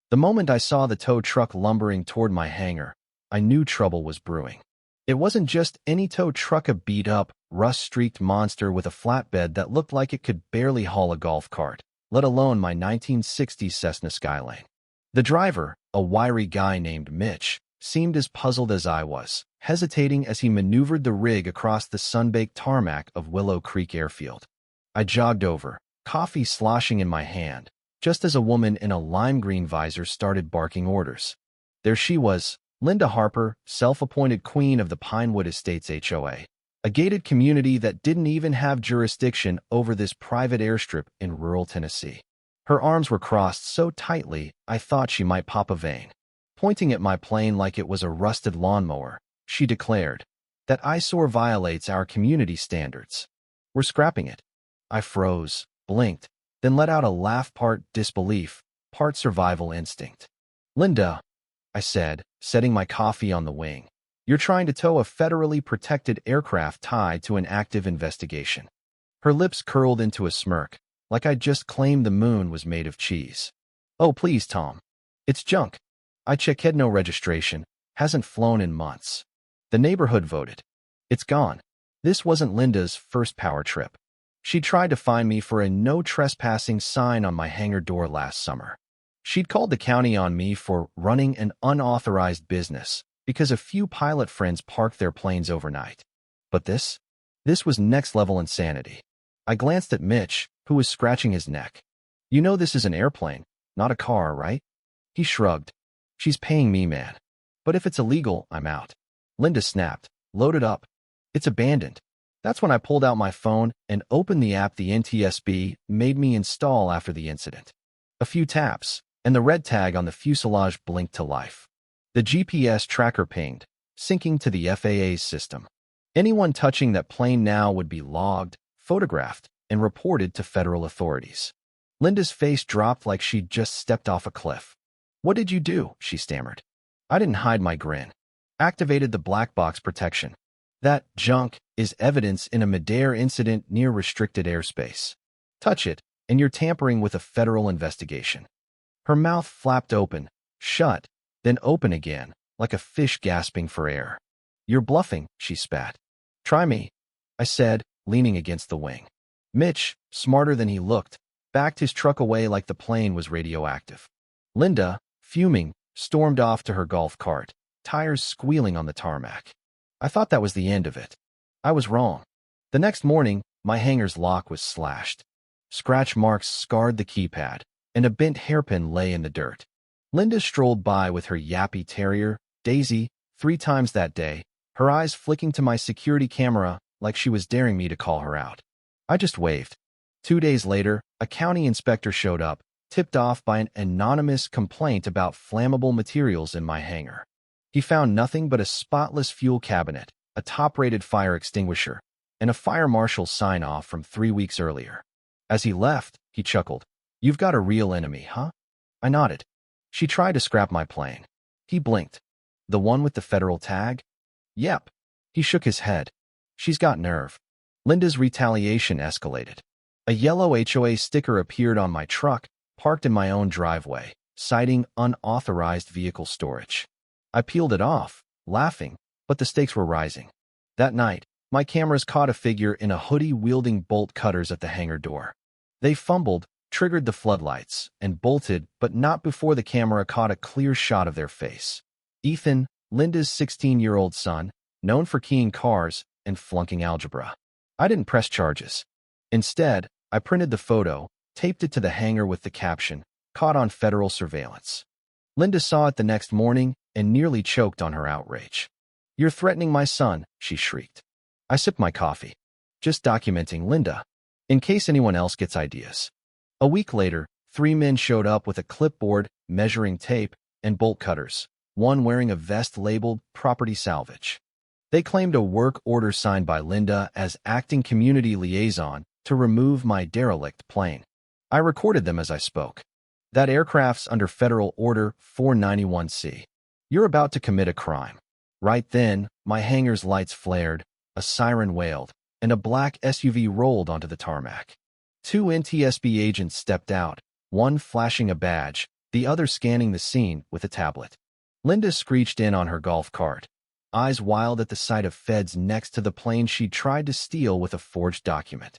The moment I saw the tow truck lumbering toward my hangar, I knew trouble was brewing. It wasn't just any tow truck, a beat-up, rust-streaked monster with a flatbed that looked like it could barely haul a golf cart, let alone my 1960s Cessna Skyline. The driver, a wiry guy named Mitch, seemed as puzzled as I was, hesitating as he maneuvered the rig across the sun-baked tarmac of Willow Creek Airfield. I jogged over, coffee sloshing in my hand, just as a woman in a lime green visor started barking orders. There she was, Linda Harper, self-appointed queen of the Pinewood Estates HOA, a gated community that didn't even have jurisdiction over this private airstrip in rural Tennessee. Her arms were crossed so tightly I thought she might pop a vein. Pointing at my plane like it was a rusted lawnmower, she declared, "That eyesore violates our community standards. We're scrapping it." I froze, blinked, then let out a laugh, part disbelief, part survival instinct. "Linda," I said, setting my coffee on the wing, "you're trying to tow a federally protected aircraft tied to an active investigation." Her lips curled into a smirk, like I'd just claimed the moon was made of cheese. "Oh, please, Tom. It's junk. I checked, had no registration, hasn't flown in months. The neighborhood voted. It's gone." This wasn't Linda's first power trip. She tried to find me for a no trespassing sign on my hangar door last summer. She'd called the county on me for running an unauthorized business because a few pilot friends parked their planes overnight. But this was next-level insanity. I glanced at Mitch, who was scratching his neck. "You know this is an airplane, not a car, right?" He shrugged. "She's paying me, man. But if it's illegal, I'm out." Linda snapped. "Load it up. It's abandoned." That's when I pulled out my phone and opened the app the NTSB made me install after the incident. A few taps, and the red tag on the fuselage blinked to life. The GPS tracker pinged, syncing to the FAA's system. Anyone touching that plane now would be logged, photographed, and reported to federal authorities. Linda's face dropped like she'd just stepped off a cliff. "What did you do?" she stammered. I didn't hide my grin. Activated the black box protection. "That junk is evidence in a midair incident near restricted airspace. Touch it, and you're tampering with a federal investigation." Her mouth flapped open, shut, then open again, like a fish gasping for air. "You're bluffing," she spat. "Try me," I said, leaning against the wing. Mitch, smarter than he looked, backed his truck away like the plane was radioactive. Linda, fuming, stormed off to her golf cart, tires squealing on the tarmac. I thought that was the end of it. I was wrong. The next morning, my hangar's lock was slashed. Scratch marks scarred the keypad, and a bent hairpin lay in the dirt. Linda strolled by with her yappy terrier, Daisy, 3 times that day, her eyes flicking to my security camera like she was daring me to call her out. I just waved. 2 days later, a county inspector showed up, tipped off by an anonymous complaint about flammable materials in my hangar. He found nothing but a spotless fuel cabinet, a top-rated fire extinguisher, and a fire marshal's sign-off from 3 weeks earlier. As he left, he chuckled. "You've got a real enemy, huh?" I nodded. "She tried to scrap my plane." He blinked. "The one with the federal tag?" "Yep." He shook his head. "She's got nerve." Linda's retaliation escalated. A yellow HOA sticker appeared on my truck, parked in my own driveway, citing unauthorized vehicle storage. I peeled it off, laughing, but the stakes were rising. That night, my cameras caught a figure in a hoodie wielding bolt cutters at the hangar door. They fumbled, triggered the floodlights, and bolted, but not before the camera caught a clear shot of their face. Ethan, Linda's 16-year-old son, known for keying cars and flunking algebra. I didn't press charges. Instead, I printed the photo, taped it to the hangar with the caption, "Caught on federal surveillance." Linda saw it the next morning and nearly choked on her outrage. "You're threatening my son," she shrieked. I sipped my coffee. "Just documenting, Linda, in case anyone else gets ideas." A week later, 3 men showed up with a clipboard, measuring tape, and bolt cutters, one wearing a vest labeled property salvage. They claimed a work order signed by Linda as acting community liaison to remove my derelict plane. I recorded them as I spoke. "That aircraft's under Federal Order 491C. You're about to commit a crime." Right then, my hangar's lights flared, a siren wailed, and a black SUV rolled onto the tarmac. 2 NTSB agents stepped out, one flashing a badge, the other scanning the scene with a tablet. Linda screeched in on her golf cart, eyes wild at the sight of feds next to the plane she'd tried to steal with a forged document.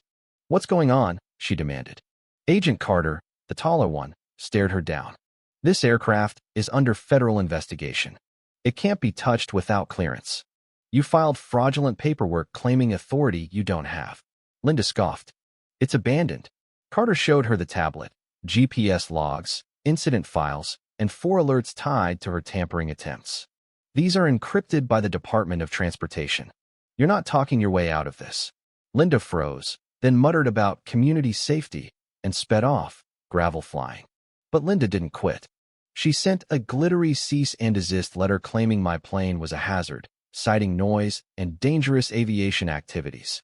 "What's going on?" she demanded. Agent Carter, the taller one, stared her down. "This aircraft is under federal investigation. It can't be touched without clearance. You filed fraudulent paperwork claiming authority you don't have." Linda scoffed. "It's abandoned." Carter showed her the tablet, GPS logs, incident files, and 4 alerts tied to her tampering attempts. "These are encrypted by the Department of Transportation. You're not talking your way out of this." Linda froze, then muttered about community safety and sped off, gravel flying. But Linda didn't quit. She sent a glittery cease and desist letter claiming my plane was a hazard, citing noise and dangerous aviation activities.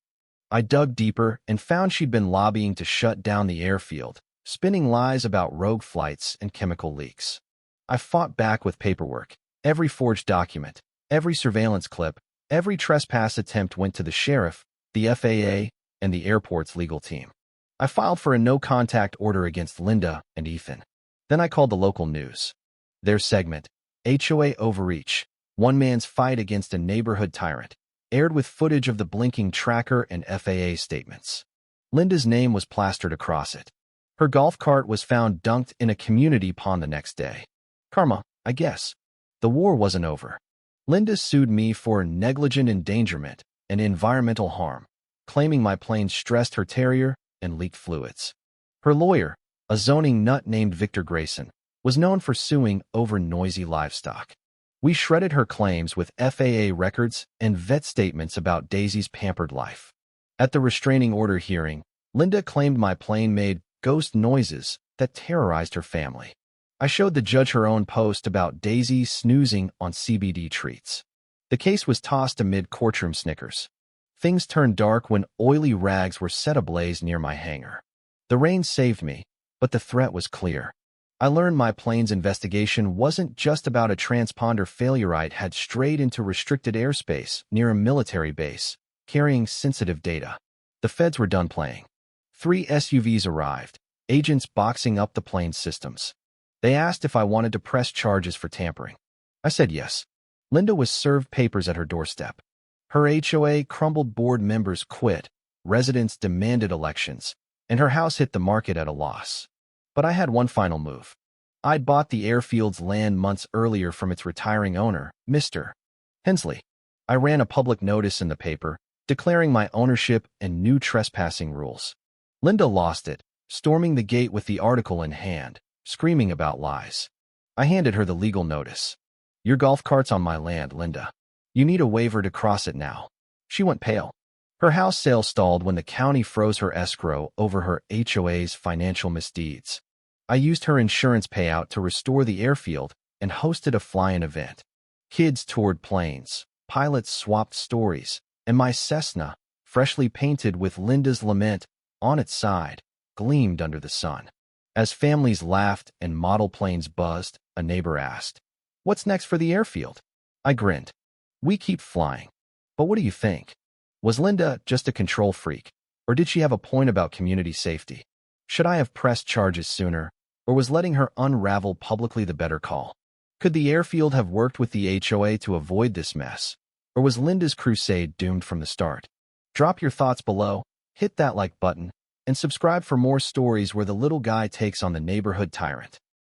I dug deeper and found she'd been lobbying to shut down the airfield, spinning lies about rogue flights and chemical leaks. I fought back with paperwork. Every forged document, every surveillance clip, every trespass attempt went to the sheriff, the FAA, and the airport's legal team. I filed for a no-contact order against Linda and Ethan. Then I called the local news. Their segment, HOA Overreach, one man's fight against a neighborhood tyrant, aired with footage of the blinking tracker and FAA statements. Linda's name was plastered across it. Her golf cart was found dunked in a community pond the next day. Karma, I guess. The war wasn't over. Linda sued me for negligent endangerment and environmental harm, claiming my plane stressed her Terrier and leaked fluids. Her lawyer, a zoning nut named Victor Grayson, was known for suing over noisy livestock. We shredded her claims with FAA records and vet statements about Daisy's pampered life. At the restraining order hearing, Linda claimed my plane made ghost noises that terrorized her family. I showed the judge her own post about Daisy snoozing on CBD treats. The case was tossed amid courtroom snickers. Things turned dark when oily rags were set ablaze near my hangar. The rain saved me, but the threat was clear. I learned my plane's investigation wasn't just about a transponder failure. It had strayed into restricted airspace near a military base, carrying sensitive data. The feds were done playing. 3 SUVs arrived, agents boxing up the plane's systems. They asked if I wanted to press charges for tampering. I said yes. Linda was served papers at her doorstep. Her HOA crumbled, board members quit, residents demanded elections, and her house hit the market at a loss. But I had one final move. I'd bought the airfield's land months earlier from its retiring owner, Mr. Hensley. I ran a public notice in the paper, declaring my ownership and new trespassing rules. Linda lost it, storming the gate with the article in hand, screaming about lies. I handed her the legal notice. "Your golf cart's on my land, Linda. You need a waiver to cross it now." She went pale. Her house sale stalled when the county froze her escrow over her HOA's financial misdeeds. I used her insurance payout to restore the airfield and hosted a fly-in event. Kids toured planes, pilots swapped stories, and my Cessna, freshly painted with Linda's lament on its side, gleamed under the sun. As families laughed and model planes buzzed, a neighbor asked, "What's next for the airfield?" I grinned. "We keep flying." But what do you think? Was Linda just a control freak, or did she have a point about community safety? Should I have pressed charges sooner, or was letting her unravel publicly the better call? Could the airfield have worked with the HOA to avoid this mess, or was Linda's crusade doomed from the start? Drop your thoughts below, hit that like button, and subscribe for more stories where the little guy takes on the neighborhood tyrant.